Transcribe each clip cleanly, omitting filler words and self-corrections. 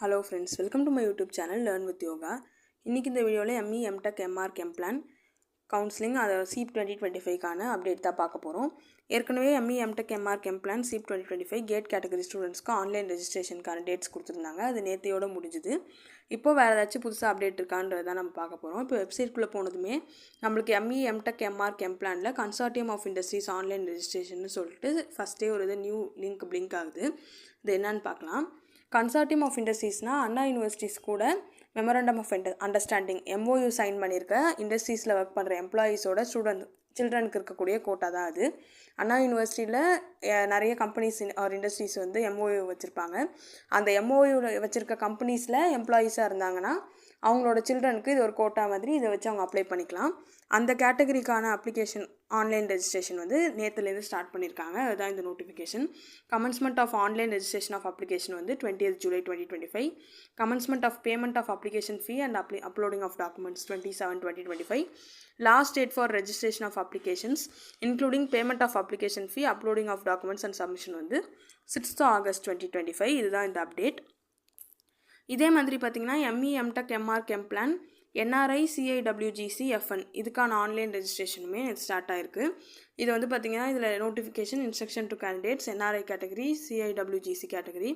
Hello friends, welcome to my YouTube channel Learn with Yoga. இன்னைக்கு இந்த வீடியோல ME MTech MR Chem Plan counselling அத SEEP 2025 கான update தான் பார்க்க போறோம். ஏற்கனவே ME MTech MR Chem Plan SEEP 2025 கேட் கேட்டகரி ஸ்டூடண்ட்ஸ்க்கு ஆன்லைன் ரெஜிஸ்ட்ரேஷனுக்கான டேட்ஸ் கொடுத்திருந்தாங்க. அது நேத்தையோட முடிஞ்சது. இப்போ வேற ஏதாச்சும் புதுசா அப்டேட் இருக்கான்றத தான் நம்ம பார்க்க போறோம். இப்போ வெப்சைட் குள்ள போனதுமே நமக்கு ME MTech MR Chem Planல consortium of industries online registration னு சொல்லிட்டு ஃபர்ஸ்டே ஒரு நியூ லிங்க் blink ஆகுது. இது என்னன்னு பார்க்கலாம். Consortium of Industries na Anna Universities கூட Memorandum of Understanding MOU sign பண்ணிருக்க இண்டஸ்ட்ரீஸ்ல வர்க் பண்ற எம்ப்ளாயீஸ் ஓட childrenக்கு இருக்கக்கூடிய கோட்டா தான் அது. அண்ணா யுனிவர்சிட்டில நிறைய கம்பெனிஸ் ஆர் இண்டஸ்ட்ரீஸ் வந்து MOU வச்சிருப்பாங்க. அந்த MOU வச்சிருக்க கம்பெனிஸ்ல எம்ப்ளாயீஸா இருந்தாங்கன்னா அவங்களோட childrenக்கு இது ஒரு கோட்டா மாதிரி இத வச்சு அவங்க அப்ளை பண்ணிக்கலாம். அந்த கேட்டகரிக்கான அப்ளிகேஷன் ஆன்லைன் ரெஜிஸ்ட்ரேஷன் வந்து நேத்துல இருந்து ஸ்டார்ட் பண்ணிருக்காங்க. அதுதான் இந்த notification. Commencement of online registration of application வந்து 20th July 2025. Commencement of payment of application fee and uploading of documents 27/2025. Last date for registration of applications including payment of application fee uploading of documents and submission வந்து 6th August 2025. இதுதான் இந்த update. இதே மாதிரி பார்த்தீங்கன்னா ME MTech MR Chem Plan NRI CIWGC FN இதுக்கான online ரெஜிஸ்ட்ரேஷனுமே start ஆயிருக்கு. இது வந்து பார்த்தீங்கன்னா இதில் notification instruction to candidates NRI category CIWGC category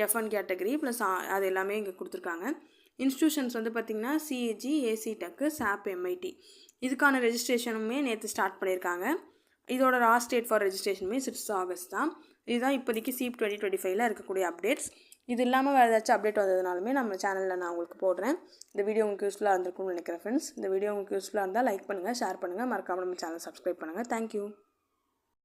FN category plus அது எல்லாமே இங்கே கொடுத்துருக்காங்க. இன்ஸ்டியூஷன்ஸ் வந்து பார்த்தீங்கன்னா CAG AC Tech SAP MIT இதுக்கான ரெஜிஸ்ட்ரேஷனுமே நேற்று ஸ்டார்ட் பண்ணியிருக்காங்க. இதோட லாஸ்ட் டேட் ஃபார் ரெஜிஸ்ட்ரேஷனுமே 6th August தான். இதுதான் இப்போதைக்கு SEEP 2025ல இருக்கக்கூடிய அப்டேட்ஸ். இது இல்லாமல் வேறு ஏதாச்சும் அப்டேட் வந்ததுனாலுமே நம்ம சேனலில் நான் உங்களுக்கு போடுறேன். இந்த வீடியோ உங்களுக்கு யூஸ்ஃபுல்லாக இருந்திருக்கும்னு நினைக்கிறேன் ஃப்ரெண்ட்ஸ். இந்த வீடியோ உங்களுக்கு யூஸ்ஃபுல்லாக இருந்தால் லைக் பண்ணுங்கள், ஷேர் பண்ணுங்கள், மறக்காமல் நம்ம சேனல் சப்ஸ்கிரைப் பண்ணுங்கள். தேங்க்யூ.